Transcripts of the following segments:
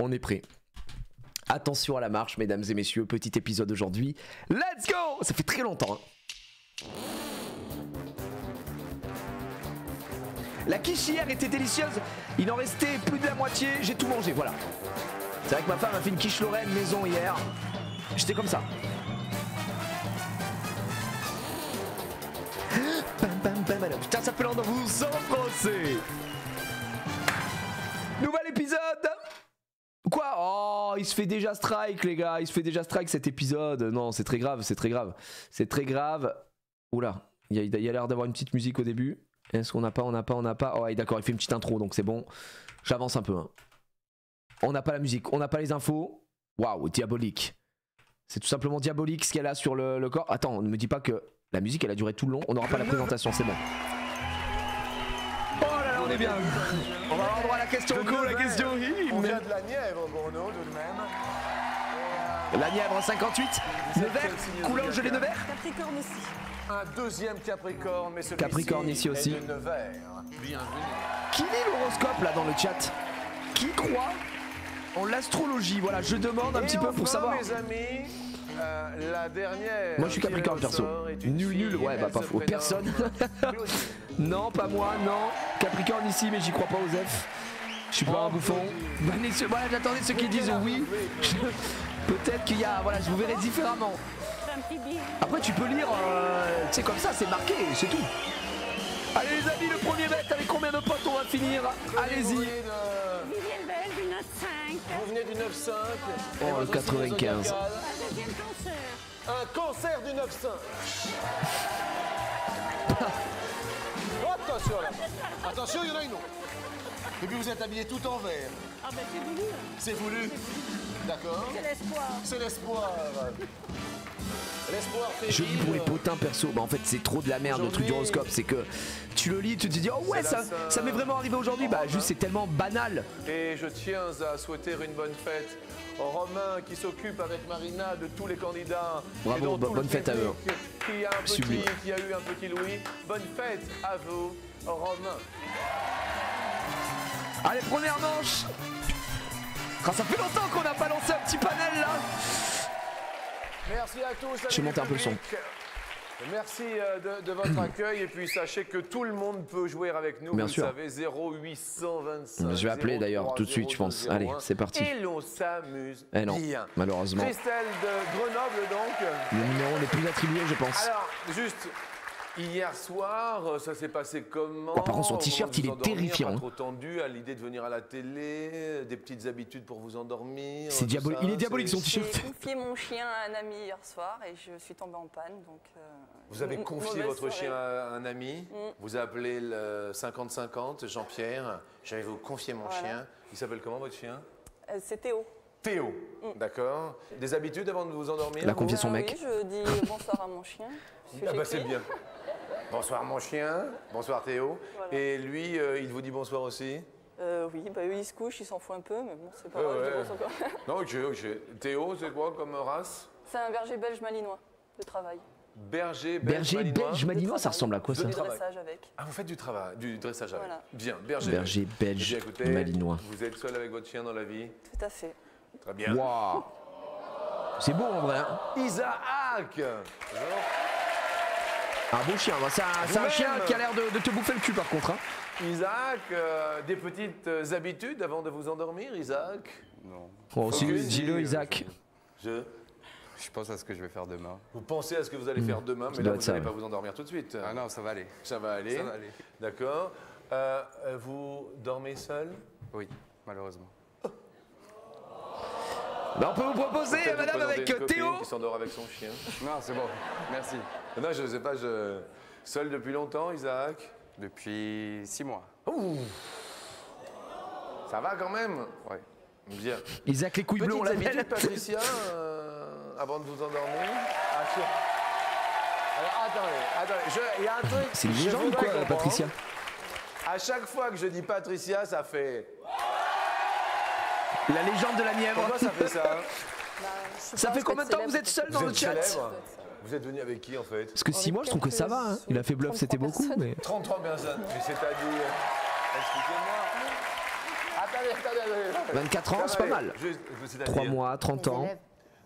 On est prêt. Attention à la marche, mesdames et messieurs, petit épisode aujourd'hui. Let's go! Ça fait très longtemps. Hein. La quiche hier était délicieuse. Il en restait plus de la moitié. J'ai tout mangé, voilà. C'est vrai que ma femme a fait une quiche Lorraine maison hier. J'étais comme ça. Putain, ça fait longtemps, vous en français. Nouvel épisode. Quoi? Oh, il se fait déjà strike, les gars. Il se fait déjà strike cet épisode. Non, c'est très grave, c'est très grave. C'est très grave. Oula, il y a l'air d'avoir une petite musique au début. Est-ce qu'on n'a pas? Oh, ouais, d'accord, il fait une petite intro, donc c'est bon. J'avance un peu. Hein. On n'a pas la musique, on n'a pas les infos. Waouh, diabolique. C'est tout simplement diabolique ce qu'elle a sur le corps. Attends, ne me dis pas que la musique, elle a duré tout le long. On n'aura pas la présentation, c'est bon. Oh là là, on est bien. On va avoir droit à la question co, la question hymne. On vient de la Nièvre, Bruno, tout de même. La Nièvre 58, Nevers, Coulanges les Nevers. Capricorne aussi. Un deuxième Capricorne, mais celui-ci Capricorne ici aussi. est de Nevers. Bienvenue. Qui lit l'horoscope là dans le chat? Qui croit en l'astrologie? Voilà, je demande un petit peu pour savoir. Mes amis, la dernière. Moi je suis Capricorne perso. Nul, ouais, bah pas faux. Personne. Non, pas moi, non. Capricorne ici, mais j'y crois pas, Osef. Je suis pas un bouffon. Voilà, j'attendais ceux qui disent oui. Peut-être qu'il y a. Voilà, je vous verrai différemment. Après, tu peux lire. C'est comme ça, c'est marqué, c'est tout. Allez, les amis, le premier mètre, avec combien de potes on va finir? Allez-y. Vivienne Belle du 9-5. Vous venez du 9-5. Oh, le 95. Un deuxième cancer. Un cancer du 9-5. Attention là. Attention, il y en a une autre. Et puis vous êtes habillé tout en vert. Ah ben c'est voulu. C'est voulu. D'accord. C'est l'espoir. C'est l'espoir. L'espoir fait Je lis pour les potins perso. Bah en fait c'est trop de la merde le truc du horoscope. C'est que tu le lis, tu te dis oh ouais ça m'est vraiment arrivé aujourd'hui. Bah juste c'est tellement banal. Et je tiens à souhaiter une bonne fête aux Romains qui s'occupent avec Marina de tous les candidats. Bravo, bonne fête à eux. Qui a eu un petit Louis. Bonne fête à vous, Romains. Allez, première manche. Ah, ça fait longtemps qu'on n'a pas lancé un petit panel là. Merci à tous. Je vais monter un peu le son. Merci de votre accueil et puis sachez que tout le monde peut jouer avec nous. Bien sûr. Vous savez 0825. Je vais appeler d'ailleurs tout de suite, je pense. Allez, c'est parti. Et l'on s'amuse non, bien. Malheureusement. Christelle de Grenoble donc. Le numéro n'est plus attribué, je pense. Alors, juste. Hier soir, ça s'est passé comment? Oh, par contre, son t-shirt, il est terrifiant. Pas trop tendu à l'idée de venir à la télé, des petites habitudes pour vous endormir. C'est diabolique. Il est diabolique son t-shirt. J'ai confié mon chien à un ami hier soir et je suis tombée en panne. Donc, vous avez confié votre chien à un ami, vous appelez le 50-50, Jean-Pierre. J'allais vous confier mon chien. Il s'appelle comment votre chien? C'est Théo. Théo, d'accord. Des habitudes avant de vous endormir? Il a confié son mec. Oui, je dis bonsoir à mon chien. Ah bah c'est bien. Bonsoir mon chien, bonsoir Théo. Voilà. Et lui, il vous dit bonsoir aussi? Oui, bah oui, il se couche, il s'en fout un peu, mais bon, c'est pas grave, je dis bonsoir. Non, ok. Théo, c'est quoi comme race? C'est un berger belge malinois de travail. Berger belge malinois, ça ressemble à quoi ça? Du dressage avec. Ah, vous faites du dressage avec. Voilà. Bien, berger belge bien, écoutez, malinois. Vous êtes seul avec votre chien dans la vie? Tout à fait. Très bien. Waouh. C'est beau en vrai. Hein. Isaac. Un beau chien, c'est un chien qui a l'air de te bouffer le cul par contre. Hein. Isaac, des petites habitudes avant de vous endormir, Isaac? Non. Oh, si, dis-le Isaac. Je pense à ce que je vais faire demain. Vous pensez à ce que vous allez faire demain, mais là vous n'allez pas vous endormir tout de suite. Ah non, ça va aller. Ça va aller. Ça va aller. D'accord. Vous dormez seul? Oui, malheureusement. Ben on peut vous proposer, madame, avec Théo qui s'endort avec son chien. Non, c'est bon. Merci. Non, je sais pas, seul depuis longtemps, Isaac? Depuis 6 mois. Ouh. Ça va quand même? Ouais. Bien. Isaac les couilles bleues, on l'appelle. Patricia, avant de vous endormir? Alors, attendez, il y a un truc. C'est une légende quoi, Patricia? À chaque fois que je dis Patricia, ça fait... La légende de la Nièvre. Pourquoi ça fait ça? Ça fait combien de temps que vous êtes seul dans le chat? Vous êtes venu avec qui en fait? Parce que 6 mois, je trouve que ça va. Hein. Il a fait bluff, c'était beaucoup. Mais... 33 personnes. Mais c'est-à-dire... Expliquez-moi. attendez. 24 ans, c'est pas mal. 3 mois, 30 ans.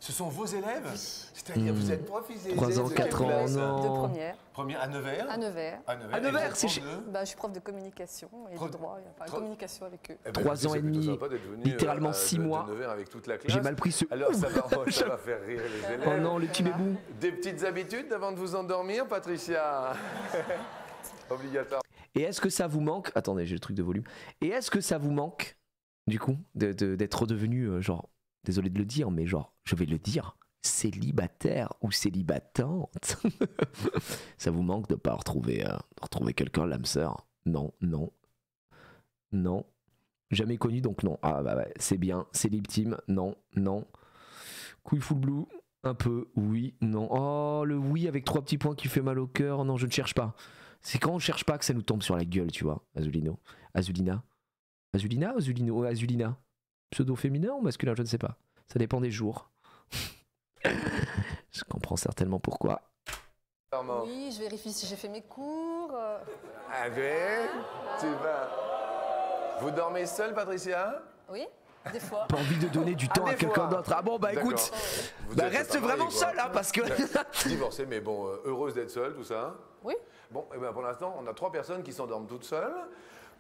Ce sont vos élèves? C'est-à-dire, vous êtes profs, 3 ans, 4 ans, De non. première. Première à Nevers? À Nevers. À Nevers, c'est chez... Bah, je suis prof de communication et de droit. Il y a pas de communication avec eux. 3 ans et demi, littéralement 6 mois. Avec toute la classe. J'ai mal pris ce... Alors, ça va faire rire les élèves. Oh non, le petit bébou. Des petites habitudes avant de vous endormir, Patricia? Obligatoire. Et est-ce que ça vous manque... Attendez, j'ai le truc de volume. Et est-ce que ça vous manque, du coup, d'être redevenu, genre... Désolé de le dire, mais genre, je vais le dire... célibataire ou célibatante. Ça vous manque de pas retrouver quelqu'un, l'âme sœur? Non, non, non. Jamais connu, donc non. Ah bah ouais, c'est bien. Célibtime, non, non. Couille full blue, un peu, oui, non. Oh, le oui avec 3 petits points qui fait mal au cœur. Non, je ne cherche pas. C'est quand on cherche pas que ça nous tombe sur la gueule, tu vois. Azulino. Azulina. Azulina, Azulino, Azulina. Pseudo féminin ou masculin, je ne sais pas. Ça dépend des jours. Je comprends certainement pourquoi. Oui, je vérifie si j'ai fait mes cours. Avec, tu vas. Vous dormez seul, Patricia? Oui, des fois. Pas envie de donner du temps à des quelqu'un fois. d'autre. Ah bon, bah D'accord. écoute, Vous bah êtes reste pas mariés, vraiment quoi. seul, hein, parce que... Divorcée, mais bon, heureuse d'être seule, tout ça. Oui. Bon, et ben pour l'instant, on a 3 personnes qui s'endorment toutes seules.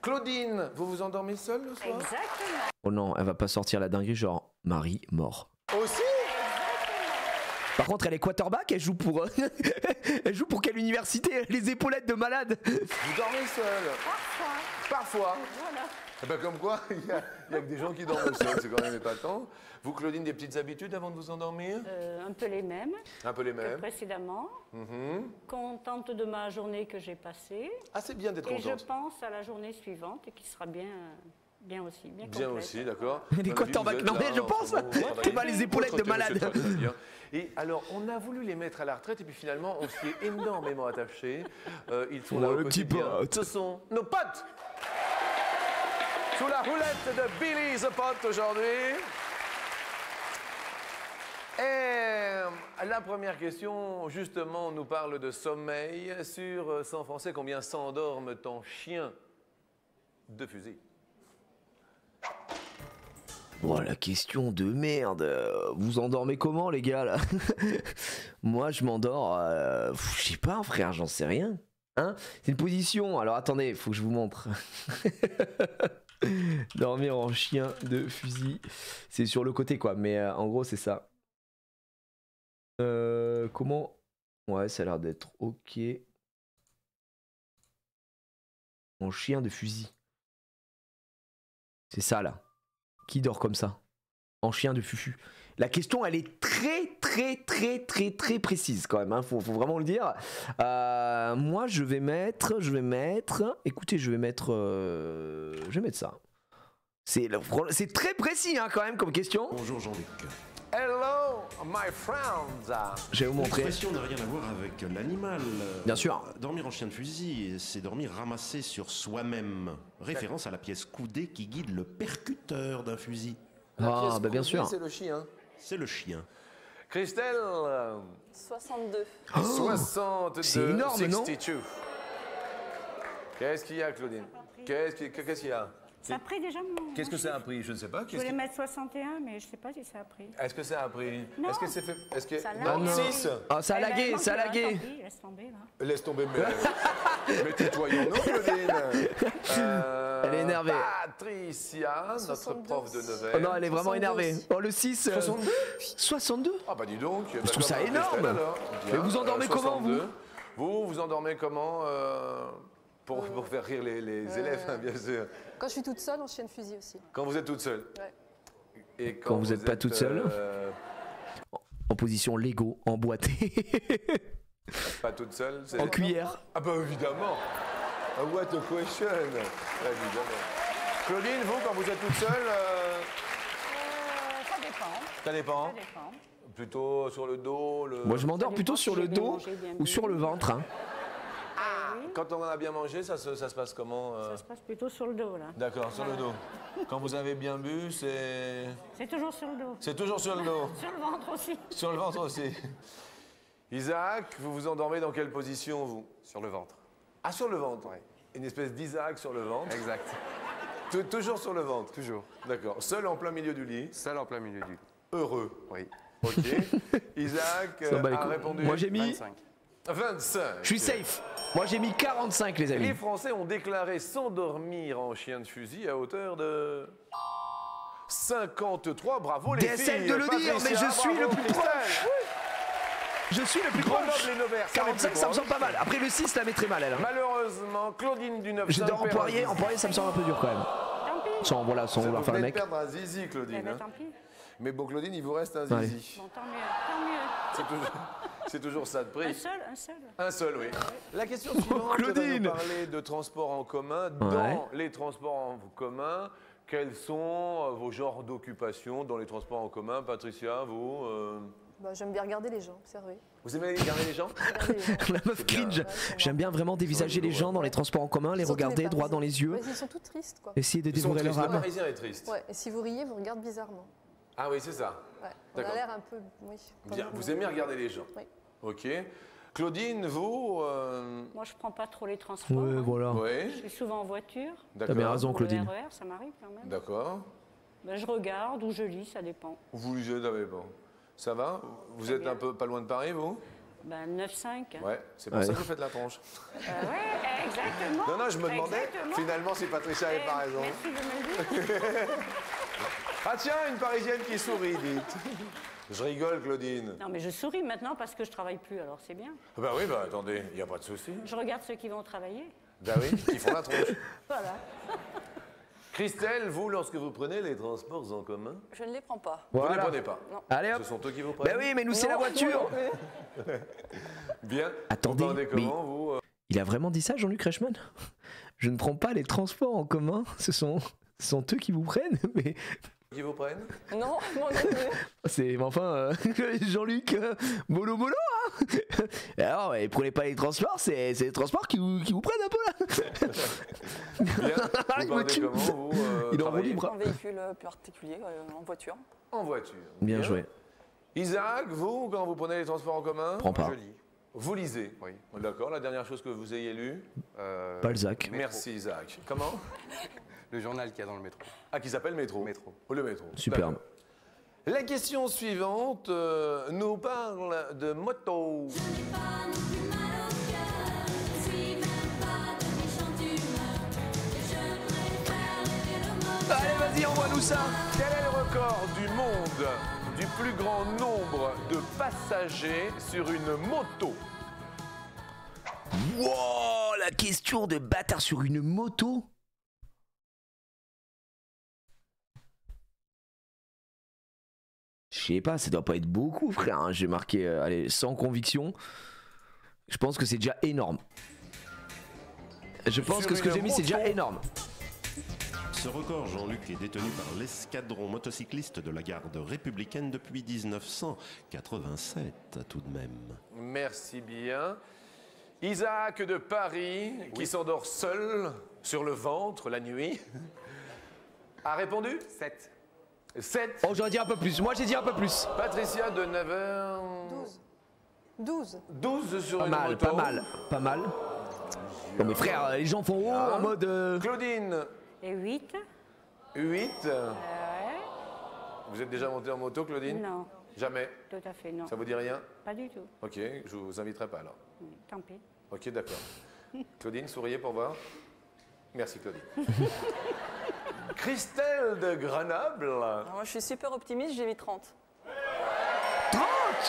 Claudine, vous vous endormez seule le soir? Exactement. Oh non, elle va pas sortir la dinguerie genre Marie mort. Aussi? Par contre, elle est quarterback, elle joue pour elle joue pour quelle université? Les épaulettes de malade. Vous dormez seule? Parfois. Voilà. Eh ben comme quoi, il y a que des gens qui dorment seuls, c'est quand même épatant. Vous, Claudine, des petites habitudes avant de vous endormir? Un peu les mêmes Un peu les que mêmes. précédemment. Mhm. Contente de ma journée que j'ai passée. Ah, c'est bien d'être Et je contente. pense à la journée suivante et qui sera bien aussi. Bien Bien complète. aussi, d'accord. Les quarterbacks, non mais je pense. T'es pas les épaulettes de malade. Et alors, on a voulu les mettre à la retraite et puis finalement, on s'y est énormément attaché. Ils sont Oh, là au le petit quotidien. pote. Ce sont nos potes. Sous la roulette de Billy the Pot aujourd'hui. Et la première question, justement, nous parle de sommeil. Sur 100 Français, combien s'endorment en chien de fusil? Oh la question de merde. Vous endormez comment les gars là? Moi je m'endors, je sais pas frère, j'en sais rien. Hein? C'est une position, alors attendez, faut que je vous montre. Dormir en chien de fusil, c'est sur le côté quoi, mais en gros c'est ça. Comment? Ouais, ça a l'air d'être ok. En chien de fusil. C'est ça là. Qui dort comme ça? En chien de fufu. La question, elle est très précise quand même. Hein. Faut vraiment le dire. Moi, je vais mettre. Écoutez, je vais mettre ça. C'est très précis hein, quand même comme question. Bonjour Jean-Luc. Hello, my friends. Je vais vous montrer. L'expression n'a rien à voir avec l'animal. Bien sûr. Dormir en chien de fusil, c'est dormir ramassé sur soi-même. Référence à la pièce coudée qui guide le percuteur d'un fusil. Ah, bah bien sûr. C'est le chien. C'est le chien. Christelle, 62. 62. c'est énorme, non? 62. Qu'est-ce qu'il y a, Claudine? Qu'est-ce qu'il y a? Ça a pris déjà mon... Qu'est-ce que ça a pris? Je ne sais pas. Je voulais mettre 61, mais je ne sais pas si ça a pris. Est-ce que ça a pris? Non. Est-ce que c'est fait? Est-ce que Ça l'a. non, Non. 6? Ah, ça a Eh ben, lagué, non, ça a tant lagué. pis, laisse tomber là. Laisse tomber, mais tutoyons-nous, Claudine. Elle est énervée. Patricia, notre 72. prof de Nevers. Oh non, elle est vraiment 62 énervée. aussi. Oh, le 6. 62? 62? Ah bah dis donc. Je trouve ça énorme. Mais vous endormez comment, vous? Vous endormez comment pour faire rire les élèves, hein, bien sûr. Quand je suis toute seule, en chien de fusil aussi. Quand vous êtes toute seule. Ouais. Et Quand vous êtes pas toute seule En position Lego, emboîté. Pas toute seule. c'est- En cuillère. Ah bah évidemment. What a question. Évidemment. Claudine, vous, quand vous êtes toute seule, Ça dépend. ça dépend. Ça dépend. Plutôt sur le dos, Moi, je m'endors Ça plutôt dépend sur si le j'ai bien dos mangé, bien ou bu. sur le ventre. Hein. Quand on en a bien mangé, ça se passe comment Ça se passe plutôt sur le dos là. D'accord, sur le dos. Quand vous avez bien bu, c'est... C'est toujours sur le dos. C'est toujours sur le dos. Sur le ventre aussi. Sur le ventre aussi. Isaac, vous vous endormez dans quelle position, vous? Sur le ventre. Ah, sur le ventre. Ouais. Une espèce d'Isaac sur le ventre. Exact. Toujours sur le ventre. Toujours. D'accord. Seul en plein milieu du lit. Seul en plein milieu du lit. Heureux. Oui. Ok. Isaac Ça bat les a couilles. répondu. Moi j'ai mis. 25. 25. Je suis safe. Moi j'ai mis 45 les amis. Les Français ont déclaré s'endormir en chien de fusil à hauteur de 53. Bravo les DSL filles. de le dire, mais Patricia, je suis bravo, le plus Christelle. proche. Je suis le plus proche. Grenoble et Nevers, ça 45 ça me semble pas mal. Après le 6 la mettrait mal elle. Hein. Malheureusement, Claudine du 9 J'adore en Poirier ça me semble un peu dur quand même. Tant pis. Sans vouloir faire le mec. perdre un zizi, Eh Claudine. ben, hein. tant pis. Mais bon, Claudine, il vous reste un Allez. zizi. Bon, tant mieux. Tant mieux. C'est toujours ça de Un prix. seul, un seul. Un seul, oui. La question suivante, Claudine. va nous parler de transport en commun. Dans les transports en commun, quels sont vos genres d'occupation dans les transports en commun? Patricia, vous Bah, j'aime bien regarder les gens, observer. vous aimez regarder les gens? Regarder les gens. La meuf cringe. Ouais, c'est J'aime bien vraiment dévisager les gens dans les transports en commun, les Surtout regarder les droit dans les yeux, Ouais, ils sont tous tristes, quoi. essayer de Ils sont dévorer leur tristes. Le âme. Parisien est triste. Ouais, et si vous riez, vous regardez bizarrement. Ah oui, c'est ça. Ouais, on D'accord. a l'air un peu... Oui. pas Bien. normal. Vous aimez regarder les gens? Oui. Ok. Claudine, vous Moi, je prends pas trop les transports. Ouais, hein. voilà. Oui. Je suis souvent en voiture. T'as bien raison, Ou le Claudine. RER, ça m'arrive quand même. D'accord. Ben, je regarde ou je lis, ça dépend. Vous lisez, bon. Ça va? Vous êtes bien. un peu pas loin de Paris, vous? Ben, 9,5. Ouais, c'est pour Ouais. ça que vous faites la tronche. Ouais, exactement. Non, non, je me demandais Exactement. finalement si Patricia avait pas raison. Merci de me le dire. Ah tiens, une Parisienne qui sourit, dites. Je rigole, Claudine. Non, mais je souris maintenant parce que je travaille plus, alors c'est bien. Ah bah oui, bah attendez, il n'y a pas de souci. Je regarde ceux qui vont travailler. Bah oui, ils font la tronche. Voilà. Christelle, vous, lorsque vous prenez les transports en commun, Je ne les prends pas. vous ne les Voilà. prenez pas. Non. Allez Ce hop. sont eux qui vous prennent. Bah oui, mais nous c'est la voiture. Bien. Attendez, vous prenez mais- comment, vous Il a vraiment dit ça, Jean-Luc Reichmann? Je ne prends pas les transports en commun, ce sont eux qui vous prennent. Mais Qui vous prennent? Non, moi non plus. c'est, mais enfin, Jean-Luc, mollo mollo, hein. Alors, ouais, prenez pas les transports, c'est les transports qui vous prennent un peu là. Bien. Il Vous me partez tue. comment, vous Il est en roue travaillez libre. En véhicule particulier, en voiture. En voiture. Bien joué. Isaac, vous, quand vous prenez les transports en commun, Prends pas. Je lis. vous lisez. Oui. D'accord, la dernière chose que vous ayez lue? Balzac. Métro. Merci Isaac. Comment? Le journal qu'il y a dans le métro. Ah, qui s'appelle Métro. Métro. Oh, le métro. Superbe. D'accord. La question suivante nous parle de moto. Allez, vas-y, envoie-nous ça. Quel est le record du monde du plus grand nombre de passagers sur une moto? Wow, la question de bâtard sur une moto. Je sais pas, ça doit pas être beaucoup, frère. Hein. J'ai marqué, allez, sans conviction. Je pense que c'est déjà énorme. Je pense Sur que ce que une j'ai mis, c'est déjà moto. énorme. Ce record, Jean-Luc, est détenu par l'escadron motocycliste de la garde républicaine depuis 1987, tout de même. Merci bien. Isaac de Paris, qui s'endort seul sur le ventre la nuit, a répondu 7. 7. Oh, j'aurais dit un peu plus. Moi, j'ai dit un peu plus. Patricia de 9h. 12. 12 sur Pas une mal, moto. pas mal, pas mal. Non, mais frère, les gens font oh en mode. Claudine, Et 8. 8. Ouais. Vous êtes déjà monté en moto, Claudine? Non, Jamais. tout à fait, non. Ça vous dit rien? Pas du tout. Ok, je vous inviterai pas alors. Tant pis. Ok, d'accord. Claudine, souriez pour voir. Merci, Claudine. Christelle de Grenoble. Alors moi, je suis super optimiste, j'ai mis 30. 30.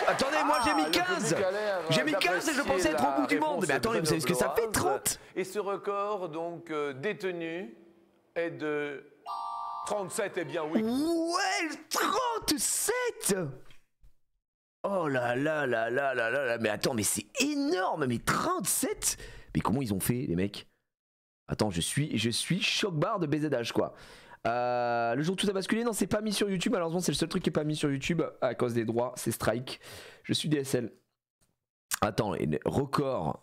Attendez, moi j'ai mis le 15. public a l'air J'ai mis 15 et je d'apprécier pensais être au la bout du monde. réponse Mais attendez, vous savez ce que ça fait, grenobloise. 30? Et ce record, donc, détenu est de 37, eh bien oui. Ouais, 37. Oh là là là là là là là. Mais attends, mais c'est énorme. Mais 37. Mais comment ils ont fait, les mecs? Attends, je suis choc-barre de BZH, quoi. Le jour où tout a basculé, non, c'est pas mis sur YouTube. Malheureusement, c'est le seul truc qui est pas mis sur YouTube à cause des droits. C'est Strike. Je suis DSL. Attends, record.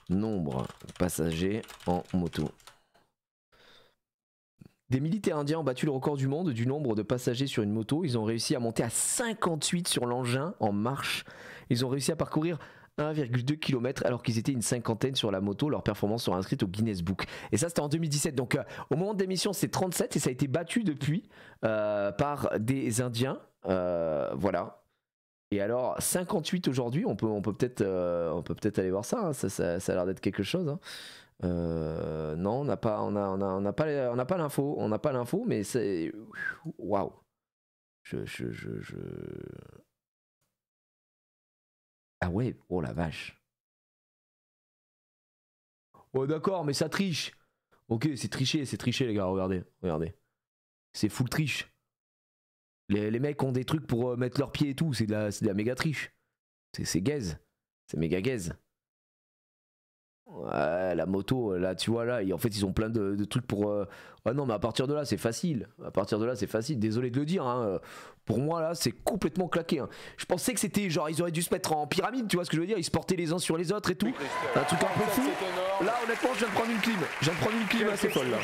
Nombre passagers en moto. Des militaires indiens ont battu le record du monde du nombre de passagers sur une moto. Ils ont réussi à monter à 58 sur l'engin en marche. Ils ont réussi à parcourir 1,2 km alors qu'ils étaient une cinquantaine sur la moto. Leurs performances sont inscrites au Guinness Book. Et ça, c'était en 2017. Donc, au moment de l'émission, c'est 37 et ça a été battu depuis par des Indiens. Voilà. Et alors, 58 aujourd'hui, on peut peut-être aller voir ça, hein. Ça a l'air d'être quelque chose. Hein. Non, on n'a pas l'info. On n'a pas l'info, mais c'est. Waouh. Ah ouais, oh la vache. Oh d'accord, mais ça triche. Ok, c'est triché les gars, regardez. C'est full triche. Les mecs ont des trucs pour mettre leurs pieds et tout, c'est de la méga triche. C'est gaze. C'est méga gaze. Ouais, la moto, là tu vois là, en fait ils ont plein de trucs pour... Ah non mais à partir de là c'est facile. Désolé de le dire, hein. Pour moi là c'est complètement claqué, hein. Je pensais que c'était genre ils auraient dû se mettre en pyramide, tu vois ce que je veux dire. Ils se portaient les uns sur les autres et tout. Un truc un peu fou. Là honnêtement je viens de prendre une clim. Assez folle là.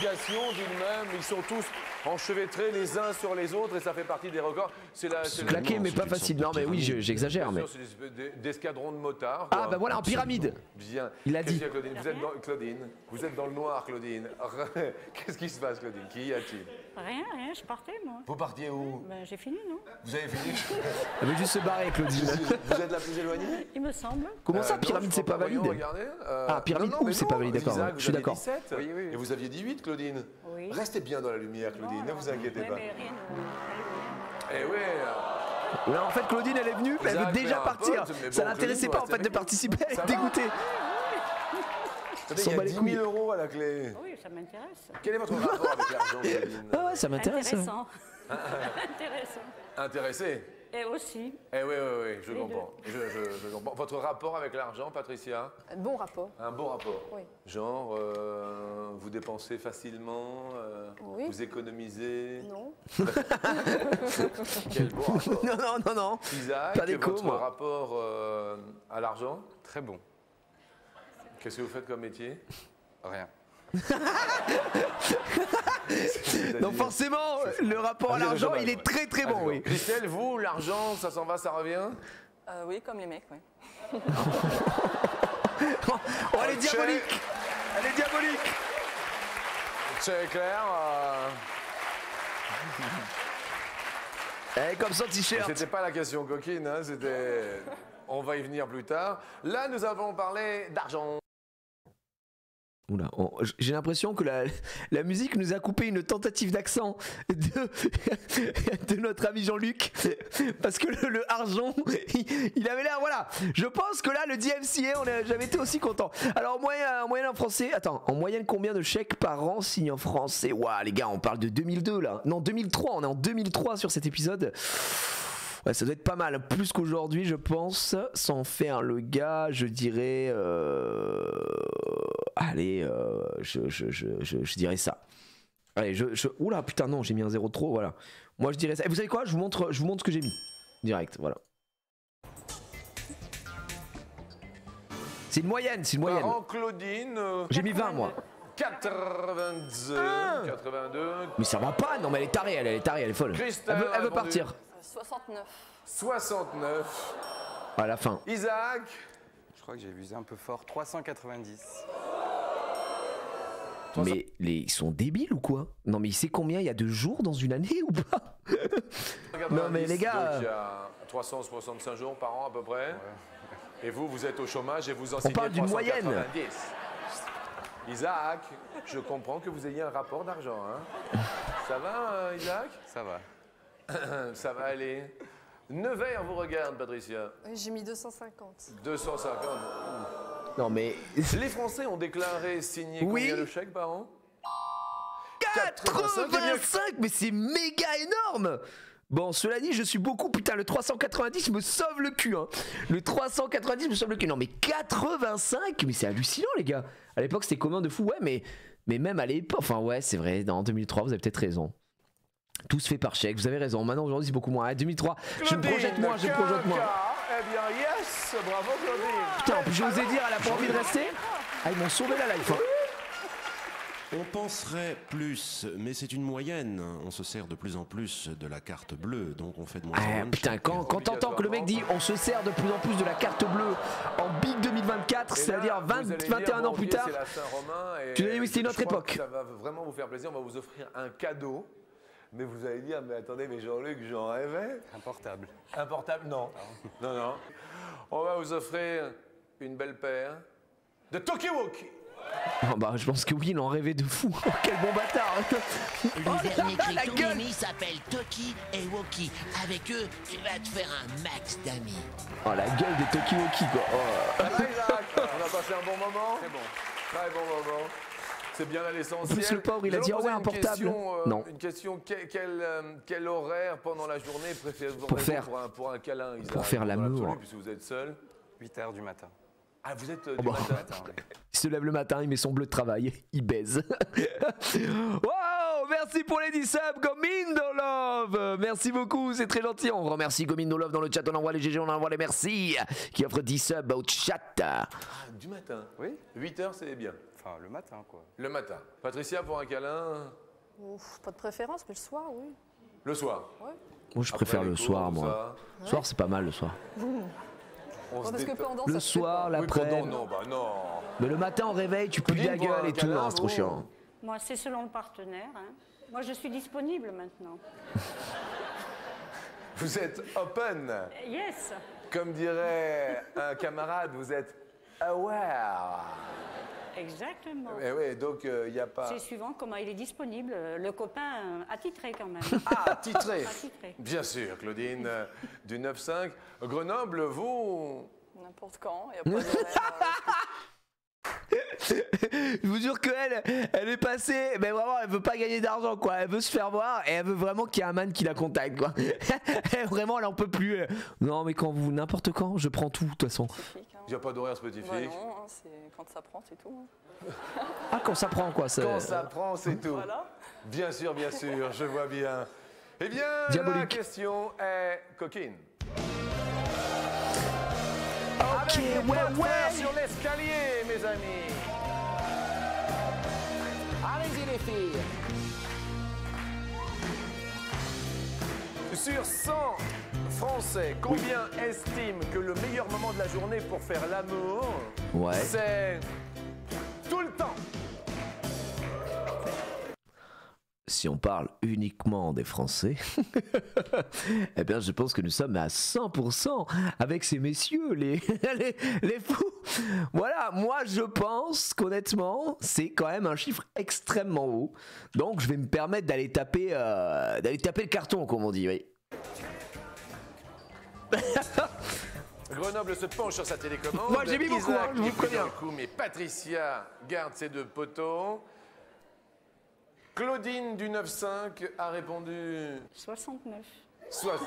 Ils sont tous enchevêtrés les uns sur les autres et ça fait partie des records. C'est claqué mais pas facile. Non mais oui j'exagère mais... C'est des escadrons de motards. Ah bah voilà en pyramide. Bien. Il a dit. Claudine, vous êtes dans le noir, Claudine. Qu'est-ce qui se passe, Claudine? Qui y a-t-il? Rien, je partais moi. Vous partiez où? Ben, j'ai fini, non? Vous avez fini? Elle veut juste se barrer, Claudine. Vous êtes la plus éloignée? Il me semble. Comment ça, pyramide, c'est pas valide? Ah, pyramide ou c'est pas valide, d'accord. Je suis d'accord. Oui. Et vous aviez dit 8, Claudine? Oui. Restez bien dans la lumière, Claudine, ne vous inquiétez pas. Mais rien. Eh oui. Là, en fait, Claudine, elle est venue, mais elle veut déjà partir. Ça l'intéressait pas, en fait, de participer. Elle est dégoûtée. Il y a 10 000 € à la clé. Oui, ça m'intéresse. Quel est votre rapport avec l'argent, Claudine? Ah ouais, ça m'intéresse. Intéressant. Intéressant. Intéressé? Et aussi. Eh oui, je comprends. Je comprends. Votre rapport avec l'argent, Patricia? Bon rapport. Un bon rapport? Oui. Genre, vous dépensez facilement, oui. vous économisez? Non. Quel bon rapport? Non. Isaac, pas d'écho, votre rapport à l'argent? Très bon. Qu'est-ce que vous faites comme métier? Rien. Donc forcément, le rapport à l'argent, il est très très bon, oui. Christelle, vous, l'argent, ça s'en va, ça revient? Oui, comme les mecs, oui. Oh, elle est diabolique. Elle est diabolique. C'est clair. Elle est comme son t-shirt. C'était pas la question coquine, hein, c'était... On va y venir plus tard. Là, nous avons parlé d'argent. Oula, j'ai l'impression que la musique nous a coupé une tentative d'accent de notre ami Jean-Luc, parce que le argent, il avait l'air, voilà. Je pense que là, le DMCA, on n'a jamais été aussi content. Alors, en moyenne en français, attends, en moyenne, combien de chèques par an signe en français? Ouah, les gars, on parle de 2002 là. Non, 2003, on est en 2003 sur cet épisode. Ouais, ça doit être pas mal, plus qu'aujourd'hui, je pense. Sans faire le gars, je dirais. Allez, je dirais ça. Allez, oula, putain, non, j'ai mis un 0 de trop, voilà. Moi, je dirais ça. Et vous savez quoi, je vous montre ce que j'ai mis. Direct, voilà. C'est une moyenne, Par an, Claudine. J'ai mis 20, moi. 82. Mais ça va pas, non, mais elle est tarée, elle est folle. Christelle Elle veut partir. 69. À la fin. Isaac. Je crois que j'ai visé un peu fort. 390. Mais ils sont débiles ou quoi? Non mais il sait combien il y a de jours dans une année ou pas? Non mais les gars... Donc il y a 365 jours par an à peu près. Ouais. Et vous êtes au chômage et vous enseignez 390. On parle d'une moyenne. Isaac, je comprends que vous ayez un rapport d'argent. Hein. Ça va, Isaac? Ça va. Ça va aller. Nevers vous regarde, Patricia. J'ai mis 250. 250. Non mais... Les Français ont déclaré signer combien de chèques par an? 85. Mais c'est méga énorme. Bon, cela dit, je suis beaucoup, putain, le 390 me sauve le cul, hein. Le 390 me sauve le cul. Non mais 85, mais c'est hallucinant les gars. À l'époque c'était commun de fou, ouais, mais même à l'époque, enfin ouais, c'est vrai, en 2003, vous avez peut-être raison. Tout se fait par chèque, vous avez raison. Maintenant, aujourd'hui, c'est beaucoup moins. 2003, je me projette moins, Eh bien, yes, bravo Claudine. Putain, en plus, j'osais dire, elle a pas envie de rester. Ah, ils m'ont sauvé la life. Hein. On penserait plus, mais c'est une moyenne. On se sert de plus en plus de la carte bleue, donc on fait de moins en moins de Putain, chèques. quand t'entends que le mec dit on se sert de plus en plus de la carte bleue en Big 2024, c'est-à-dire 21 ans plus tard, tu nous as dit oui, c'était une autre époque. Ça va vraiment vous faire plaisir, on va vous offrir un cadeau. Mais vous allez dire, mais attendez, mais Jean-Luc, j'en rêvais. Un portable. Un portable, non. Non, non. On va vous offrir une belle paire de Tokiwoki. Oh bah je pense que oui, il en rêvait de fou. Oh, quel bon bâtard. Le vernis la Criton gueule. Mimi s'appelle Toki et Woki. Avec eux, tu vas te faire un max d'amis. Oh la gueule des Tokiwoki quoi. Oh. Ça va, Isaac? On a passé un bon moment. C'est bon. Très bon moment. C'est bien à l'essentiel. En plus, le pauvre, il a Je dit, vais ah vous ouais, poser un une portable. question, Non. Une question, quel horaire pendant la journée préférez-vous Pour faire- pour un câlin, Isaac? pour faire Dans l'amour. l'absolu, puisque vous êtes seul. 8h du matin. Ah, vous êtes Oh du bah. matin. Attends, ouais. Il se lève le matin, il met son bleu de travail, il baise. Wow, merci pour les 10 subs, Gomindo Love. Merci beaucoup, c'est très gentil. On remercie Gomindo Love dans le chat, on envoie les GG, on envoie les merci. Qui offre 10 subs au chat. Ah, du matin. Oui. 8h, c'est bien. Enfin, le matin, quoi. Le matin. Patricia, pour un câlin, Ouf, pas de préférence, mais le soir, oui. le soir. Moi je préfère Après le les cours, soir, tout moi. ça. Le soir c'est pas mal le soir. On se Parce que détend. pendant, Le ça se fait soir, pas. Oui, l'après. pendant, non, bah non. Mais le matin on réveille, tu pues de la Claudine, pour gueule un et tout, câlin, non, c'est trop vous chiant. Moi, c'est selon le partenaire. Hein. Moi, je suis disponible maintenant. Vous êtes open. Yes. Comme dirait un camarade, vous êtes aware. Exactement. Eh oui, donc il n'y a pas... C'est suivant comment il est disponible. Le copain attitré quand même. Ah, titré. Attitré. Bien sûr, Claudine, du 9-5. Grenoble, vous... N'importe quand, il n'y a pas d'horaire. Je vous jure qu'elle, elle est passée, mais vraiment, elle veut pas gagner d'argent, quoi. Elle veut se faire voir et elle veut vraiment qu'il y ait un man qui la contacte, quoi. Vraiment, elle en peut plus. Non, mais quand vous, n'importe quand, je prends tout, de toute façon. Spécifique, hein. Il n'y a pas d'horaire spécifique. Bah non, hein, c'est quand ça prend, c'est tout. hein. Ah, quand ça prend, quoi. Ça... Quand ça prend, c'est tout. Voilà. Bien sûr, je vois bien. Eh bien, la Diabolique. question est coquine. Ok, Avec des ouais, portes ouais. sur l'escalier, mes amis. Allez-y, les filles. Sur 100 Français, combien estiment que le meilleur moment de la journée pour faire l'amour, Ouais. c'est tout le temps? Si on parle uniquement des Français, eh bien je pense que nous sommes à 100% avec ces messieurs, les fous. Voilà, moi je pense qu'honnêtement, c'est quand même un chiffre extrêmement haut. Donc je vais me permettre d'aller taper le carton, comme on dit, oui. Grenoble se penche sur sa télécommande. Moi, j'ai mis beaucoup, Isaac hein, je vous est pris préviens. dans le coup, mais Patricia garde ses deux poteaux. Claudine du 9-5 a répondu 69. soit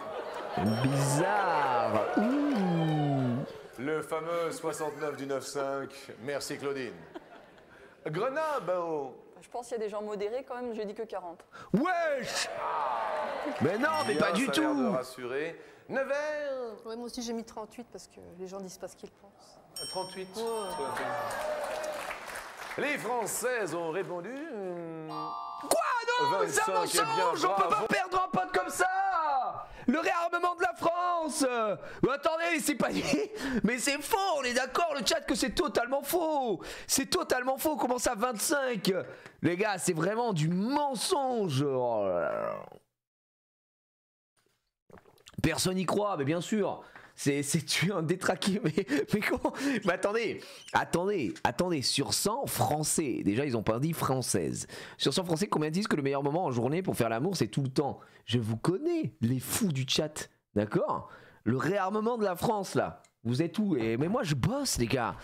Bizarre. Ouh. le fameux 69 du 9-5. Merci Claudine. Grenoble, oh. Je pense qu'il y a des gens modérés quand même, je dis que 40. Wesh. Mais non, mais Bien, pas du ça a l'air de tout. rassurer. Nevers, Ouais, moi aussi, j'ai mis 38 parce que les gens disent pas ce qu'ils pensent. 38. Les Françaises ont répondu. Quoi, non, c'est un 25, eh bien, mensonge. On peut bravo. pas perdre un pote comme ça. Le réarmement de la France. Attendez, c'est pas mais c'est faux, on est d'accord le chat que c'est totalement faux. C'est totalement faux, comment ça 25? Les gars, c'est vraiment du mensonge. Oh là là. Personne n'y croit, mais bien sûr. C'est tu un détraqué, mais comment? Mais attendez, sur 100 Français, déjà ils ont pas dit française. Sur 100 Français, combien disent que le meilleur moment en journée pour faire l'amour, c'est tout le temps? Je vous connais, les fous du chat, d'accord? Le réarmement de la France, là, vous êtes où? Mais moi je bosse, les gars.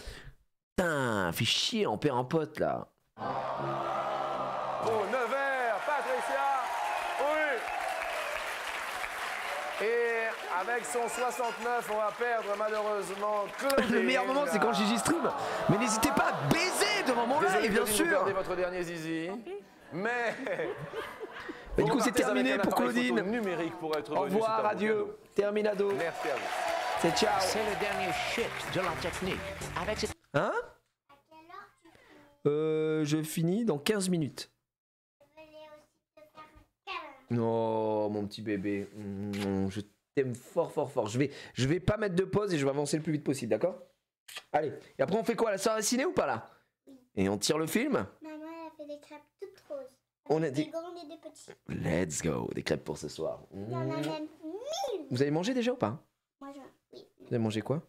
Putain, fait chier, on perd un pote, là. Pour Nevers, Patricia, oui. Et avec son 69, on va perdre malheureusement Claudine. Le meilleur moment, c'est quand Gigi stream. Mais n'hésitez pas à baiser devant mon Désolé, live, bien Claudine, vous sûr. perdez votre dernier zizi. Mais Mais vous du coup, c'est repartez terminé avec un pour appareil photo Claudine. numérique pour être Au revenu, revoir, c'est un beau adieu. cadeau. Terminado. Merci à vous. C'est ciao. C'est le dernier shit de la technique. Avec cette Hein? Je finis dans 15 minutes. Non, mon petit bébé. Je t'aime fort, fort, fort. Je vais pas mettre de pause et je vais avancer le plus vite possible, d'accord? Allez. Et après, on fait quoi? La soirée ciné ou pas là? Oui. Et on tire le film? Maman, elle a fait des crêpes toutes roses. On a Des dit. grandes et des petites. Let's go. Des crêpes pour ce soir. Il y en a même 1000. Vous avez mangé déjà ou pas? Moi, oui. Vous avez mangé quoi?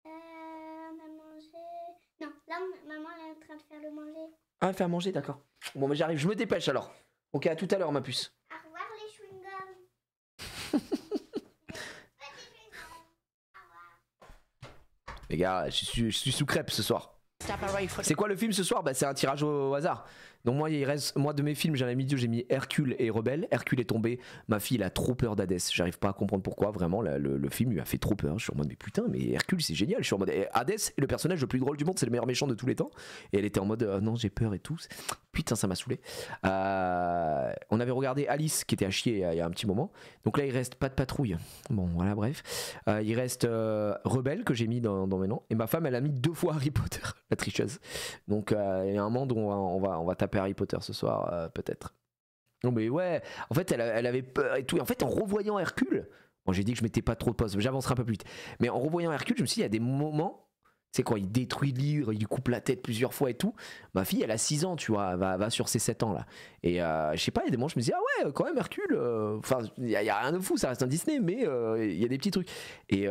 On a mangé... Non, là, maman, elle est en train de faire le manger. Ah, faire manger, d'accord. Bon, mais j'arrive. Je me dépêche alors. Ok, à tout à l'heure, ma puce. Au revoir, les chewing-gums. Les gars, je suis sous crêpe ce soir. C'est quoi le film ce soir? Bah, c'est un tirage au hasard. Donc moi, il reste, moi de mes films, j'en ai mis deux, j'ai mis Hercule et Rebelle. Hercule est tombé, ma fille elle a trop peur d'Hadès. J'arrive pas à comprendre pourquoi, vraiment, le film lui a fait trop peur. Je suis en mode, mais putain, mais Hercule c'est génial. Je suis en mode, Hadès est le personnage le plus drôle du monde, c'est le meilleur méchant de tous les temps. Et elle était en mode, non, j'ai peur et tout. Putain, ça m'a saoulé. On avait regardé Alice qui était à chier il y a un petit moment. Donc là, il reste Pas de patrouille. Bon, voilà, bref. Il reste Rebelle que j'ai mis dans mes noms. Et ma femme, elle a mis 2 fois Harry Potter, la tricheuse. Donc il y a un monde où on va taper Harry Potter ce soir, peut-être. Non, mais ouais, en fait, elle avait peur et tout. Et en fait, en revoyant Hercule, bon, j'ai dit que je mettais pas trop de pause, j'avancerai un peu plus vite. Mais en revoyant Hercule, je me suis dit, il y a des moments. Tu sais, quand il détruit le livre, il lui coupe la tête plusieurs fois et tout. Ma fille, elle a 6 ans, tu vois, elle va sur ses 7 ans là. Et je sais pas, il y a des moments, je me dis, ah ouais, quand même, Hercule. Enfin, il y a rien de fou, ça reste un Disney, mais il y a des petits trucs. Et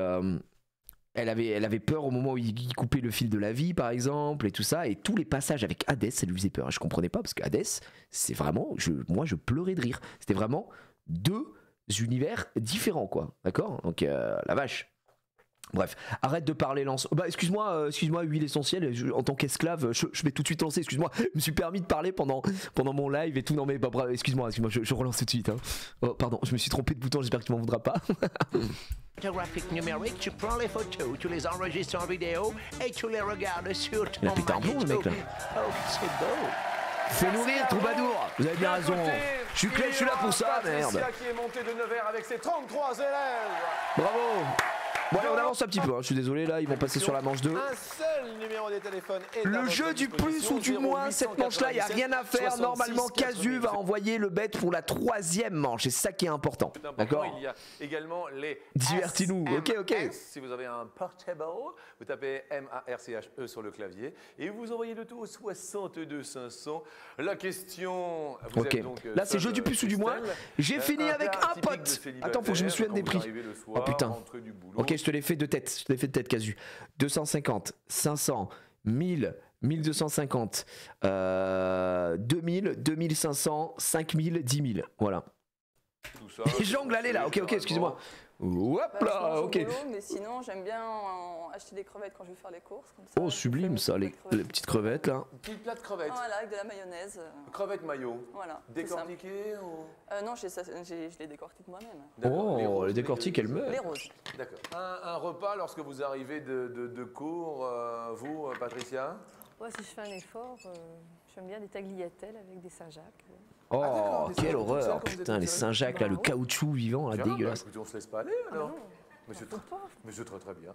elle avait peur au moment où il coupait le fil de la vie, par exemple, et tout ça. Et tous les passages avec Hadès, ça lui faisait peur. Je comprenais pas, parce que Hadès, c'est vraiment. Moi, je pleurais de rire. C'était vraiment 2 univers différents, quoi. D'accord? Donc, la vache. Bref, arrête de parler lance. Bah excuse-moi, huile essentielle. En tant qu'esclave, je vais tout de suite lancer. Excuse-moi, je me suis permis de parler pendant mon live et tout. Non mais bah, bref, excuse-moi, je relance tout de suite. Hein. Oh, pardon, je me suis trompé de bouton. J'espère que tu m'en voudras pas. Photographique numérique, tu prends les photos, tu les enregistres en vidéo et tu les regardes sur ton Il a pété un plomb, le mec, là. Oh, c'est beau. Fais-nous rire, troubadour. Vous avez bien raison. Je suis là pour ça, merde. Patricia qui est montée de Nevers avec ses 33 élèves. Bravo. Bon allez, on avance un petit peu, hein. Je suis désolé là, ils vont passer sur la manche 2. Un seul numéro de téléphone est à Le votre jeu du plus disposition, ou du moins, cette manche-là, il n'y a rien à faire. 66, Normalement, Casu va 97. envoyer le bet pour la 3e manche. C'est ça qui est important. D'accord? Il y a également les Divertis-nous. Ok, ok. SMS. Si vous avez un portable, vous tapez MARCHE sur le clavier et vous envoyez le tout au 62 500. La question. Vous Ok. êtes donc, Là, c'est seul, jeu du plus ou du moins. Christelle. J'ai fini avec plat un typique de pote. célibataire, Attends, faut que je me souvienne des quand vous prix. arrivez le soir, Oh putain. rentrez du boulot. Ok, je te l'ai fait de tête. Je te l'ai fait de tête, Casu. 250, 500, 1000, 1250, 2000, 2500, 5000, 10 000. Voilà. Tout ça, Les jongles, allez là. Ok, ok, excuse-moi. Hop Bah, je là, mange au ok. boulot, mais sinon, j'aime bien acheter des crevettes quand je vais faire les courses. Comme ça, Oh, je sublime fais ça, mes les crevettes. petites crevettes là. Petit plat de crevettes. Voilà, avec de la mayonnaise. Crevettes maillot. Voilà. c'est simple. Décortiquées ou... Non, je les décortique moi-même. D'accord. Oh, roses, les décortiques, elle Les meurt. roses. D'accord. Un repas lorsque vous arrivez de cours, vous, Patricia? Ouais, si je fais un effort, j'aime bien des tagliatelles avec des Saint-Jacques. Oh, d'accord, des quelle Saint-Jacques, horreur. comme vous êtes Putain, les toute seule. Saint-Jacques là, Bah le ouais. caoutchouc vivant là, Tiens, dégueulasse. bah, écoutez, on se laisse pas aller alors. Mais c'est très bien.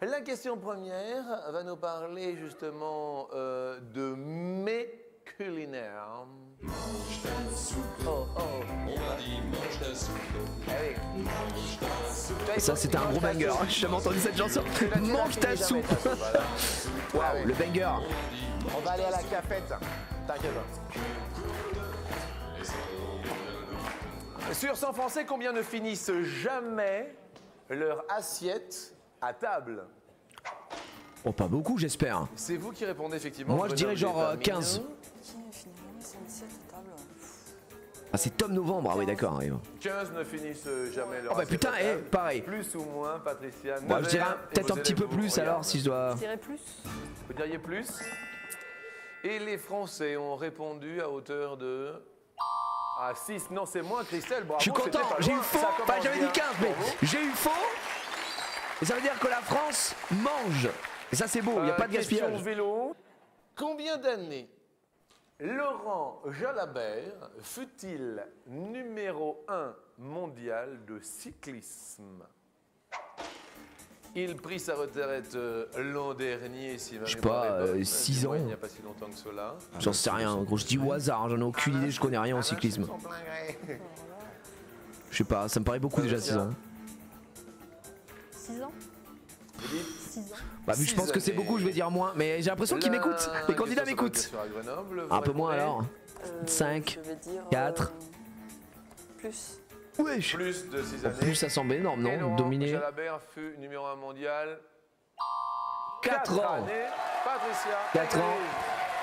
La question première va nous parler justement de mets culinaires. Ça, c'était un gros banger. J'ai jamais entendu cette chanson. Mange ta soupe. Waouh, le banger. On va aller à la cafette. T'inquiète pas. Sur 100 Français, combien ne finissent jamais leur assiette à table? Oh, pas beaucoup, j'espère. C'est vous qui répondez effectivement. Moi, je dirais genre 15. Qui finalement sont ici à cette table? Ah, c'est Tom Novembre. Ah, oui, d'accord. Oui. 15 ne finissent jamais leur Oh, bah assiette putain, à table. pareil. Plus ou moins, Patricia? Bon, je dirais Nevers, et peut-être vos un petit peu élèves vous plus alors regardent. si je dois. Je dirais plus. Vous diriez plus? Et les Français ont répondu à hauteur de... Ah, 6. Non, c'est moins, Christelle. Bravo, Je suis c'était content, pas j'ai eu loin. faux. Ça Enfin, commence j'avais bien. dit 15, mais Bravo. j'ai eu faux. Et ça veut dire que la France mange. Et ça, c'est beau, il n'y a pas de Question gaspillage. vélo. Combien d'années Laurent Jalabert fut-il numéro 1 mondial de cyclisme? Il prit sa retraite l'an dernier, si ma Je sais mémoire pas, est bonne. 6 Du ans. moins, Il n'y a pas si longtemps que cela. J'en sais rien, gros, je dis au hasard, j'en ai aucune idée, je connais rien au cyclisme. Je sais pas, ça me paraît beaucoup déjà 6 ans. 6 ans. 6 ans. Bah vu que je pense que c'est beaucoup, je vais dire moins, mais j'ai l'impression qu'ils m'écoutent, les candidats m'écoutent. Un peu moins alors. 5, Je vais dire 4. plus. Wesh. Plus de 6 En années. plus ça semble énorme, Et non? Laurent Dominé. Jalabert fut numéro 1 mondial. 4 ans. années. Patricia. 4 ans.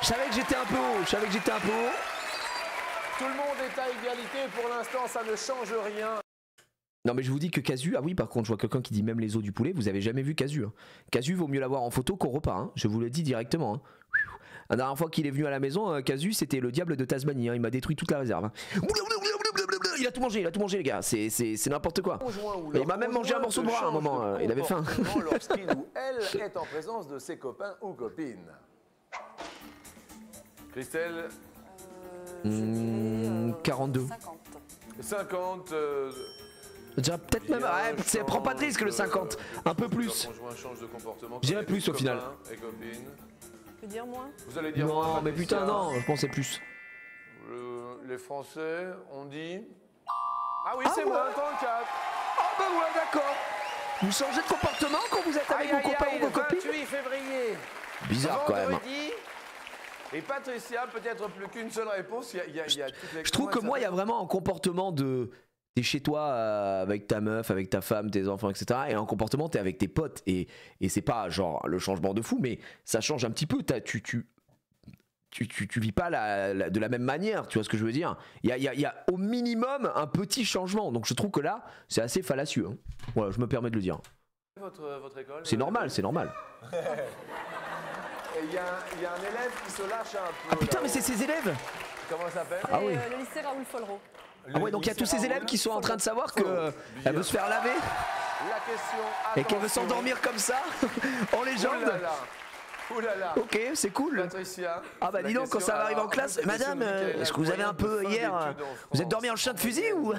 Je savais que j'étais un peu haut, je savais que j'étais un peu haut. Tout le monde est à égalité. Pour l'instant, ça ne change rien. Non mais je vous dis que Casu, ah oui par contre je vois quelqu'un qui dit même les os du poulet, vous avez jamais vu Casu. Hein. Casu vaut mieux l'avoir en photo qu'au repas, hein. Je vous le dis directement. Hein. La dernière fois qu'il est venu à la maison, Casu c'était le diable de Tasmanie, hein. Il m'a détruit toute la réserve. Hein. Il a tout mangé les gars, c'est n'importe quoi. Il m'a même mangé un morceau de bras à un moment, il avait faim. Lorsqu'il ou elle est en présence de ses copains ou copines. Christelle, 42. 50. 50. Déjà peut-être même, ouais, prends pas de risque le 50, un peu plus. Je dirais plus au final. Et copines. Je peux dire moins. Vous allez dire Non moins, mais Patricia. putain non, je pensais plus. Les Français ont dit. Ah oui, Ah c'est ouais. moi, 34. Ah bah ouais d'accord. Vous changez de comportement quand vous êtes avec vos copains ou vos copines? 28 février. Bizarre quand même. Vendredi. Et Patricia, peut-être plus qu'une seule réponse. Il y a toutes les. Je trouve que moi il y a vraiment un comportement de... T'es chez toi avec ta meuf, avec ta femme, tes enfants, etc. Et un comportement t'es avec tes potes. Et c'est pas genre le changement de fou, mais ça change un petit peu. Tu vis pas de la même manière, tu vois ce que je veux dire. Il y a au minimum un petit changement. Donc je trouve que là, c'est assez fallacieux. Hein. Voilà, je me permets de le dire. Votre école. C'est normal, c'est normal. Il y a un élève qui se lâche un peu. Ah putain, mais c'est ses élèves. Comment ça s'appelle? Ah oui. Le lycée Raoul Follereau. Ah ouais, donc il y a tous ces élèves qui sont en train de savoir qu'elle veut se faire laver La question. et qu'elle veut s'endormir comme ça, en légende. Ouh là là. Ok, c'est cool. Patricia. Ah bah dis donc, quand ça va arriver en classe, madame, est-ce que vous avez un peu hier, vous êtes dormi en chien de fusil ou?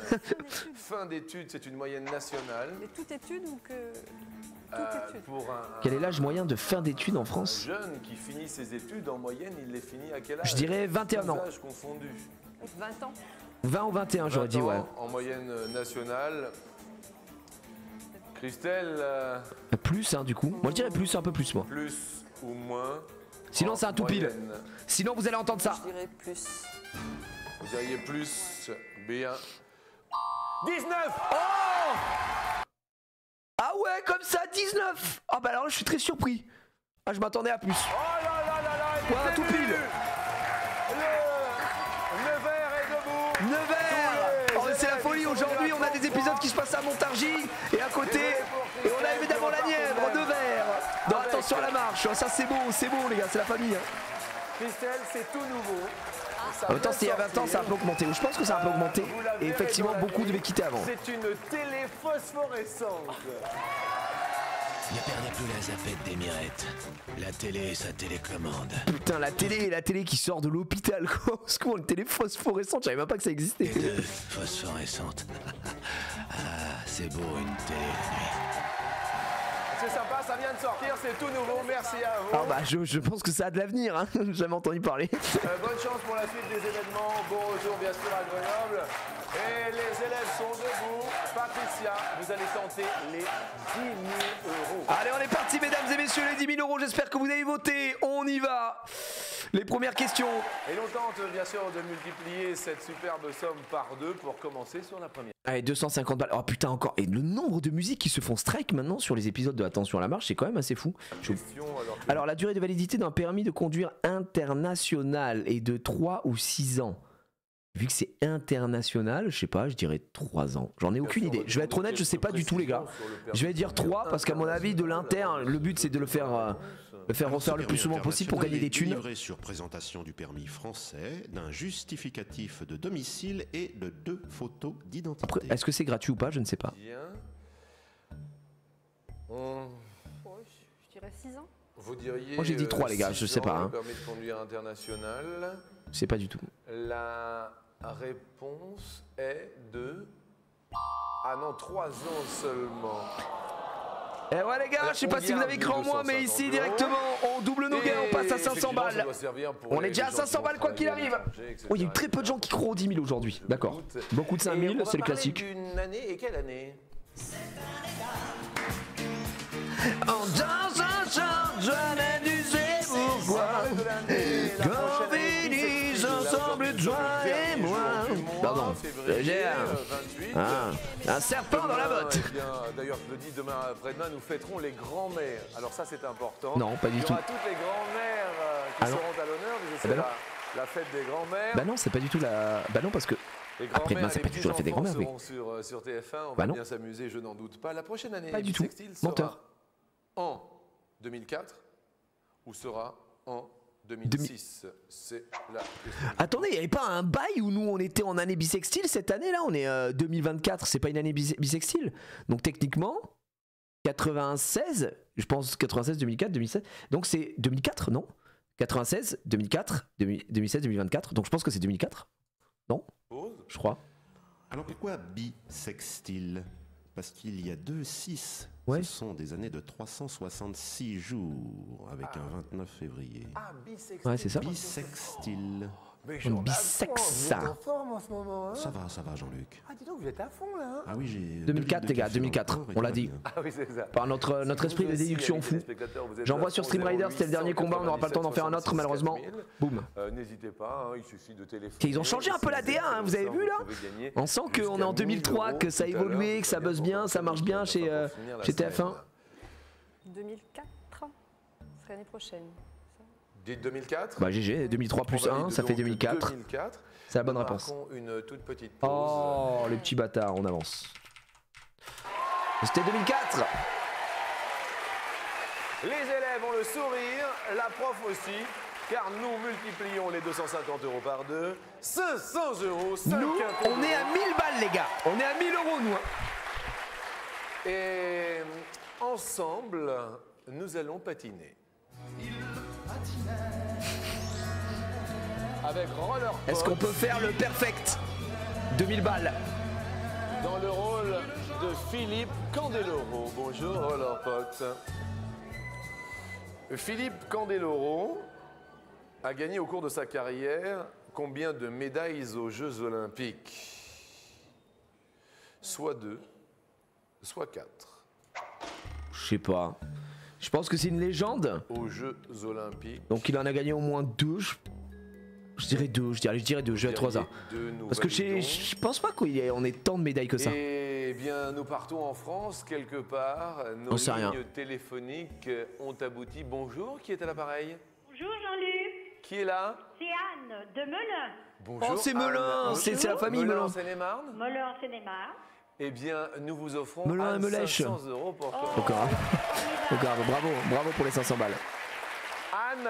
Fin d'études, c'est une moyenne nationale. Mais toute étude ou que. Pour un Quel est l'âge moyen de fin d'études en France? jeune qui finit ses études, en moyenne, il les finit à quel âge? Je dirais 21 ans. Tous âges confondus. 20 ans. 20 ou 21 j'aurais dit, 20 ouais. ans en moyenne nationale. Christelle, Plus hein du coup. Moi je dirais plus, un peu plus moi. plus ou moins? Sinon en c'est un tout pile. moyenne. Sinon vous allez entendre ça. Je dirais plus. Vous diriez plus, bien. 19. Ah ouais, comme ça, 19. Ah bah alors là, je suis très surpris. Ah, je m'attendais à plus. Oh là là là là, il Ouais, est tout élu. pile. Le verre est debout. Nevers. Oh, mais c'est la folie, aujourd'hui on a des épisodes qui se passent à Montargis et à côté, et on a évidemment la Nièvre, Nevers. Non, attention à la marche, ça c'est bon les gars, c'est la famille. Hein. Christelle, c'est tout nouveau. En même temps, c'était il y a 20 ans, ça a un peu augmenté. Je pense que ça a un peu augmenté. Et effectivement, beaucoup devaient quitter avant. C'est une télé phosphorescente. Ne perdez plus la zapette des mirettes. La télé et sa télécommande. Putain, la télé qui sort de l'hôpital, quoi. Au secours, une télé phosphorescente, je savais même pas que ça existait. Et deux phosphorescentes. Ah, c'est beau une télé la nuit. C'est sympa, ça vient de sortir, c'est tout nouveau, merci à vous. Ah bah, je pense que ça a de l'avenir, hein. J'ai jamais entendu parler. Bonne chance pour la suite des événements, bon retour bien sûr à Grenoble. Et les élèves sont debout. Patricia, vous allez tenter les 10 000 €. Allez, on est parti, mesdames et messieurs, les 10 000 €. J'espère que vous avez voté. On y va. Les premières questions. Et l'on tente bien sûr de multiplier cette superbe somme par 2 pour commencer sur la première. Allez, 250 balles. Oh putain, encore. Et le nombre de musiques qui se font strike maintenant sur les épisodes de Attention à la marche, c'est quand même assez fou. Alors, la durée de validité d'un permis de conduire international est de 3 ou 6 ans. Vu que c'est international, je sais pas, je dirais 3 ans. J'en ai aucune idée. Je vais être honnête, je sais pas du tout, les gars. Je vais dire 3 parce qu'à mon avis, de l'inter, le but c'est de le faire refaire le plus souvent possible pour gagner des thunes. Délivré sur présentation du permis français, d'un justificatif de domicile et de 2 photos d'identité. Après, est-ce que c'est gratuit ou pas? Je ne sais pas. Bien. Je dirais 6 ans. Vous diriez. Moi, j'ai dit 3, les gars, 6 je sais pas, ans, hein. Permis de conduire international. Je sais pas du tout. La réponse est de. Ah non, 3 ans seulement. Et ouais les gars, je sais pas si vous avez cru en moi, mais ici directement, on double nos gains, on passe à 500 balles. On est déjà à 500 balles quoi qu'il arrive. Oh, il y a eu très peu de gens qui croient aux 10 000 aujourd'hui, d'accord. Beaucoup de 5 000, c'est le classique. Une année et quelle année? En dansant, je n'ai dû sais pourquoi. Quand finissent ensemble, toi et moi. Pardon, j'ai un serpent dans la botte. D'ailleurs, je le dis, demain après-demain, nous fêterons les grands-mères. Alors ça, c'est important. Non, pas du tout. Il y aura toutes les grands-mères qui seront à l'honneur, mais c'est la fête des grands-mères. Bah non, c'est pas du tout la... Bah non, parce que... Après-demain, c'est pas du tout la fête des grands-mères, oui. Sur TF1, on va bien s'amuser, je n'en doute pas. La prochaine année, pas du tout. Menteur. En 2004 ou sera en 2006? C'est la question. Attendez, il n'y avait pas un bail où nous on était en année bissextile cette année là? On est 2024, c'est pas une année bissextile. Donc techniquement, 96, je pense 96, 2004, 2007. Donc c'est 2004, non? 96, 2004, 2016, 2024. Donc je pense que c'est 2004. Non? Je crois. Alors pourquoi bisextile? Parce qu'il y a 2-6. Ouais. Ce sont des années de 366 jours avec un 29 février. Ah, bisextile. Ouais, c'est ça. Bisextile. Mais On bisexe ça. Vous êtes en forme en ce moment, hein? Ça va Jean-Luc. Ah, dis donc, vous êtes à fond là, hein? Ah oui, j'ai... 2004 les gars, 2004, on l'a dit. Ah oui, c'est ça. Par notre esprit de déduction fou. J'envoie sur Stream Rider, c'était le dernier combat, on n'aura pas le temps d'en faire un autre malheureusement. Boum. N'hésitez pas, hein, il suffit de téléphoner. Ils ont changé un peu la DA, hein, vous avez vu là? On sent qu'on est en 2003, que ça a évolué, que ça buzz bien, ça marche bien chez TF1. 2004, c'est l'année prochaine. Dites 2004. Bah GG, 2003 plus 1, ça fait 2004. C'est la bonne réponse. Une toute petite pause. Oh, les petits bâtards, on avance. C'était 2004. Les élèves ont le sourire, la prof aussi, car nous multiplions les 250 € par 2. 500 €, Nous, on est à 1000 balles les gars. On est à 1000 € nous. Et ensemble, nous allons patiner. Avec Roller Pox. Est-ce qu'on peut faire le perfect? 2000 balles. Dans le rôle de Philippe Candeloro. Bonjour Roller Pox. Philippe Candeloro a gagné au cours de sa carrière combien de médailles aux Jeux Olympiques? Soit 2, soit 4. Je sais pas. Je pense que c'est une légende. Aux Jeux Olympiques. Donc il en a gagné au moins 2. Je dirais 2, je dirais 2, je vais à 3 ans. Parce que je pense pas qu'on ait tant de médailles que ça. Eh bien, nous partons en France, quelque part. Nos lignes téléphoniques ont abouti. Bonjour, qui est à l'appareil? Bonjour Jean-Luc. Qui est là? C'est Anne de Melun. Bonjour. Oh, c'est Melun, c'est la famille Melun. En Seine-et-Marne. Melun en Seine-et-Marne. Eh bien, nous vous offrons Melun et Melèche. 500 € pour toi. Encore. Bravo pour les 500 balles. Anne,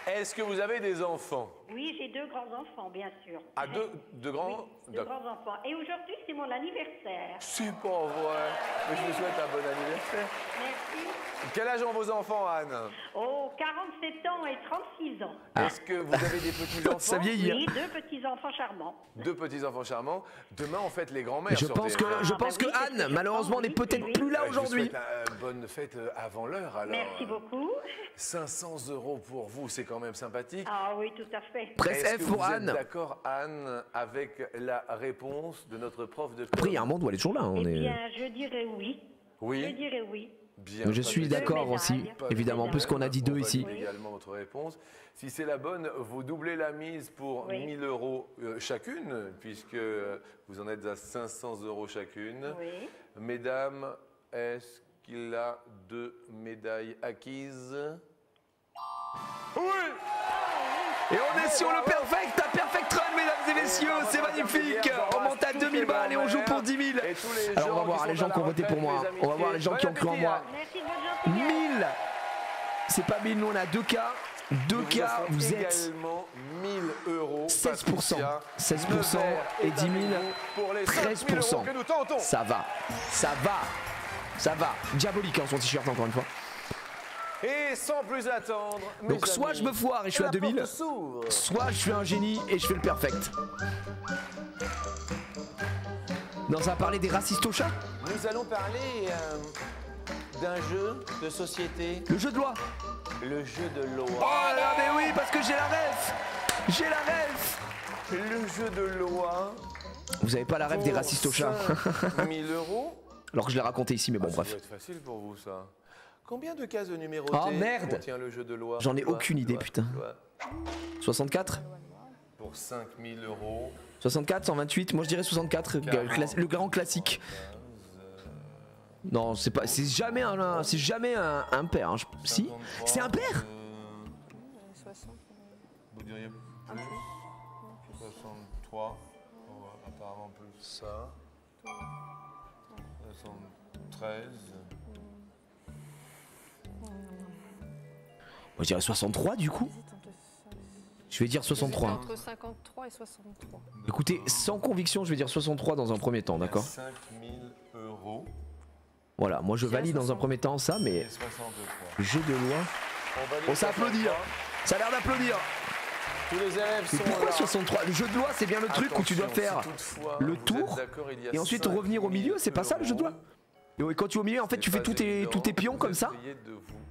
est-ce que vous avez des enfants? Oui, j'ai 2 grands-enfants, bien sûr. Ah, deux grands? Oui, 2 grands-enfants. Et aujourd'hui, c'est mon anniversaire. C'est pas vrai. Mais je vous souhaite un bon anniversaire. Merci. Quel âge ont vos enfants, Anne? Oh, 47 ans et 36 ans. Est-ce que vous avez des petits-enfants? Ça vieillit. Oui, 2 petits-enfants charmants. 2 petits-enfants charmants. Demain, on fête les grands-mères. Je pense que Anne, malheureusement, n'est peut-être plus là aujourd'hui. Bonne fête avant l'heure, alors. Merci beaucoup. 500 € pour vous, c'est quand même sympathique. Ah oui, tout à fait. Presse F pour Anne. Vous êtes d'accord, Anne, avec la réponse de notre prof de... Après, il y a un monde où elle est toujours là. Eh bien, je dirais oui. Oui. Je dirais oui. Bien, je suis d'accord aussi, évidemment, puisqu'on a dit 2 ici. Également votre réponse. Si c'est la bonne, vous doublez la mise pour 1000 € chacune, puisque vous en êtes à 500 € chacune. Oui. Mesdames, est-ce qu'il a 2 médailles acquises? Oui! Et on est sur le perfect, un perfect run, mesdames et messieurs, c'est magnifique. On monte à 2000 balles et on joue pour 10 000. Alors on va voir les gens qui ont voté pour moi, on va voir les gens qui ont cru en moi. 1000, c'est pas 1000, nous on a 2K. 2K, vous êtes 1000 €. 16%, 16% et 10 000, 13%. Ça va. Diabolique hein, son t-shirt encore une fois. Et sans plus attendre, donc soit je me foire et je suis à 2000, soit je suis un génie et je fais le perfect. Non, ça va parler des racistes au chat. Nous allons parler d'un jeu de société. Le jeu de loi. Le jeu de loi. Oh là là, mais oui, parce que j'ai la ref. J'ai la ref. Le jeu de loi. Vous avez pas la ref des racistes au chat. 1000 €. Alors que je l'ai raconté ici, mais bon, Ça bref. doit être facile pour vous, ça. Combien de cases numérotées Oh merde. contient le jeu de loi? J'en ai aucune idée, putain. 64 Pour 5000 €. 64, 128, moi je dirais 64, le grand classique. Non, c'est pas, c'est jamais un pair. Hein. Si, c'est un pair. 60. Vous diriez plus 63. Apparemment plus ça. 73. Moi je dirais 63 du coup. Je vais dire 63. Entre 53 et 63. Écoutez, sans conviction, je vais dire 63 dans un premier temps, d'accord? 5000 €. Voilà, moi je valide dans un premier temps ça, mais Et 63. le jeu de loi. Oh, ça applaudit, hein. Ça a l'air d'applaudir. Tous les élèves Mais sont pourquoi là. 63? Le jeu de loi, c'est bien le truc où tu dois Attention, faire si toutefois le vous êtes tour d'accord, il y a et ensuite 5000 revenir au milieu, c'est pas ça le jeu de loi? €. Et quand tu es au milieu, en fait, tu fais tous tes pions comme ça? Il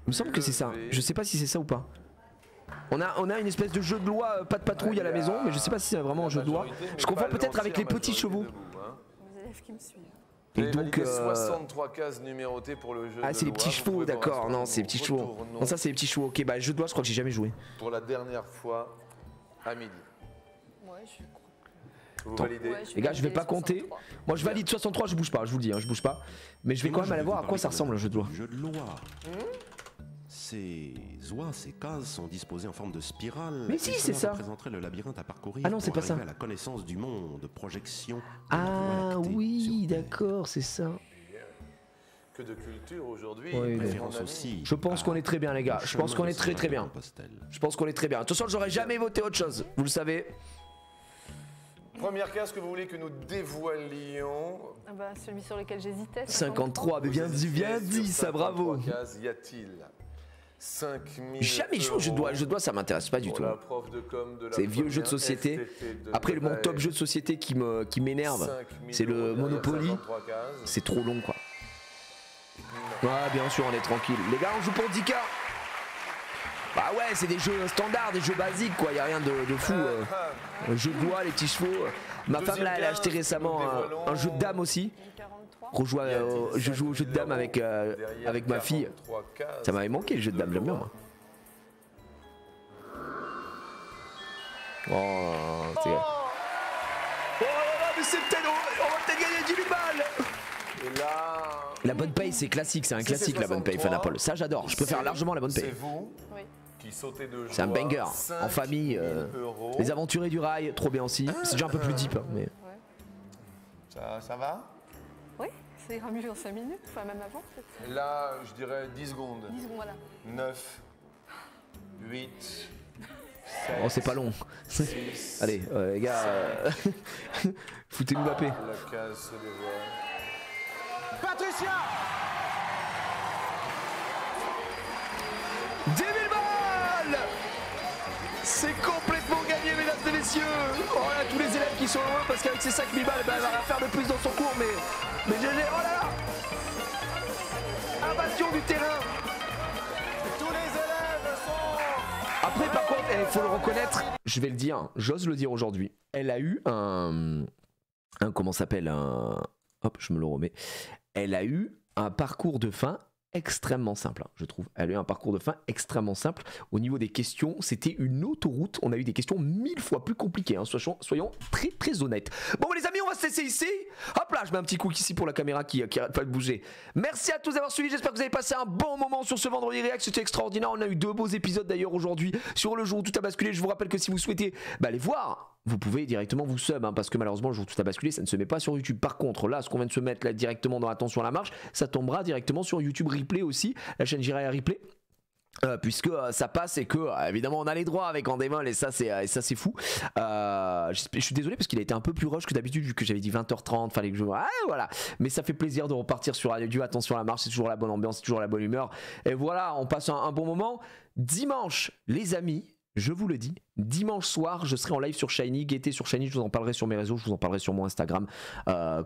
me semble que c'est ça. Je sais pas si c'est ça ou pas. On a une espèce de jeu de loi, pas de patrouille à la maison, mais je sais pas si c'est vraiment un jeu de loi. Je confonds peut-être avec les petits chevaux. Les élèves qui me suivent. Et donc, 63 cases numérotées pour le jeu. ah, c'est les petits chevaux, d'accord. Non, c'est les petits chevaux. Non, ça, c'est les petits chevaux. Ok, bah, jeu de loi, je crois que j'ai jamais joué. Pour la dernière fois à midi. Ouais, je crois. Vous Attends. validez? Les gars, je vais pas compter. Moi, je valide 63, je bouge pas, je vous le dis, hein, je bouge pas. Mais je vais quand même aller voir à quoi ça ressemble un jeu de loi. Jeu de loi. Ces oies, ces cases sont disposées en forme de spirale. Mais si, et c'est cela ça. représenterait le labyrinthe à parcourir. Ah non, c'est pour pas ça. arriver à la connaissance du monde, projection. de Ah la Voie lactée oui, sur- d'accord, c'est ça. Que de culture aujourd'hui. Oui, mon Référence ami. aussi. Je pense qu'on est très bien, les gars. Je pense qu'on est très très bien. Compostelle. Je pense qu'on est très bien. De toute façon, j'aurais jamais voté autre chose. Vous le savez. Première case que vous voulez que nous dévoilions. Ah bah, celui sur lequel j'hésitais. 53, mais bien dit, ça, bravo. Cases, y a-t-il 5000 Jamais joué au jeu de loi. Le jeu de loi, ça m'intéresse pas du pour tout. la prof de com de la C'est vieux jeux de première société. FTT de Après, mon Noël. top jeu de société qui m'énerve, 5000 c'est le €, Monopoly. 53 cases. C'est trop long, quoi. Ouais, bien sûr, on est tranquille. Les gars, on joue pour 10K. Bah ouais, c'est des jeux standards, des jeux basiques, quoi. Y a rien de fou. Un jeu de loi, les petits chevaux. Ma femme, là, elle a acheté récemment un jeu de dames aussi. 43. Je joue au jeu de dames avec ma fille. 43 cases. Ça m'avait manqué le jeu de dames, j'aime bien, moi. Oh, c'est... Oh mais c'est peut-être... On va peut-être gagner 10 000 balles. Et là, La bonne paye, c'est classique, c'est un Si classique c'est la bonne paye, 63, Fanapol. Ça, j'adore. Je préfère largement la bonne c'est paye. vous Oui. qui sautez de joie. C'est un banger. En 5000 famille, €. les aventuriers du rail, trop bien aussi. C'est déjà un peu plus deep, hein, mais... Ça va? Oui, ça ira mieux en 5 minutes, enfin même avant peut-être. Là, je dirais 10 secondes. 10 secondes, voilà. 9, 8, Oh, c'est pas long. 6. Allez, les gars, foutez-nous la paix. La case se dévoile. Patricia 10 000 balles. C'est complètement gagné, mesdames et messieurs. Oh là, tous les élèves qui sont heureux parce qu'avec ces 5 000 balles, bah, elle va rien faire de plus dans son cours, mais GG, oh là là. Invasion du terrain. Tous les élèves sont... Après, par contre, il faut le reconnaître, je vais le dire, j'ose le dire aujourd'hui. Elle a eu un comment ça s'appelle hop, je me le remets. Elle a eu un parcours de fin extrêmement simple, hein, je trouve. Elle a eu un parcours de fin extrêmement simple. Au niveau des questions, c'était une autoroute. On a eu des questions 1000 fois plus compliquées, hein, soyons très très honnêtes. Bon les amis, on va se laisser ici. Hop là, je mets un petit coup ici pour la caméra qui arrête pas de bouger. Merci à tous d'avoir suivi, j'espère que vous avez passé un bon moment sur ce vendredi React, c'était extraordinaire. On a eu 2 beaux épisodes d'ailleurs aujourd'hui sur le jour où tout a basculé. Je vous rappelle que si vous souhaitez aller voir, vous pouvez directement vous sub, hein, parce que malheureusement le jour où tout a basculé, ça ne se met pas sur YouTube. Par contre, là, ce qu'on vient de se mettre là directement dans Attention à la marche, ça tombera directement sur YouTube Replay aussi, la chaîne Jiraya Replay. Puisque ça passe et que évidemment on a les droits avec Endemol et ça c'est fou. Je suis désolé parce qu'il a été un peu plus rush que d'habitude vu que j'avais dit 20h30, fallait que je... Ah, voilà. Mais ça fait plaisir de repartir sur Radio Attention à la marche, c'est toujours la bonne ambiance, c'est toujours la bonne humeur. Et voilà, on passe un bon moment. Dimanche, les amis, je vous le dis, dimanche soir, je serai en live sur Shiny. Guettez sur Shiny, je vous en parlerai sur mes réseaux, je vous en parlerai sur mon Instagram,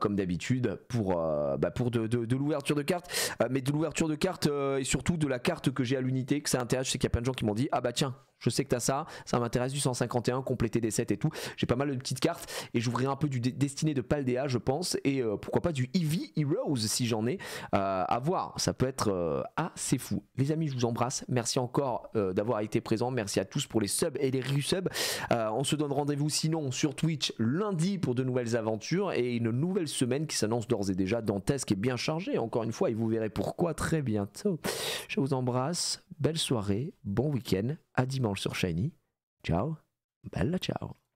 comme d'habitude, pour de l'ouverture de cartes. Mais de l'ouverture de cartes et surtout de la carte que j'ai à l'unité, que ça intéresse. Je sais qu'il y a plein de gens qui m'ont dit, ah bah tiens, je sais que t'as ça m'intéresse du 151, compléter des sets et tout. J'ai pas mal de petites cartes et j'ouvrirai un peu du Destiné de Paldea, je pense, et pourquoi pas du Eevee Heroes si j'en ai. À voir, ça peut être assez fou. Les amis, je vous embrasse. Merci encore d'avoir été présents. Merci à tous pour les subs et les resubs. On se donne rendez-vous sinon sur Twitch lundi pour de nouvelles aventures et une nouvelle semaine qui s'annonce d'ores et déjà dantesque et bien chargée. Encore une fois, et vous verrez pourquoi très bientôt. Je vous embrasse. Belle soirée, bon week-end. À dimanche sur Shiny. Ciao. Bella ciao.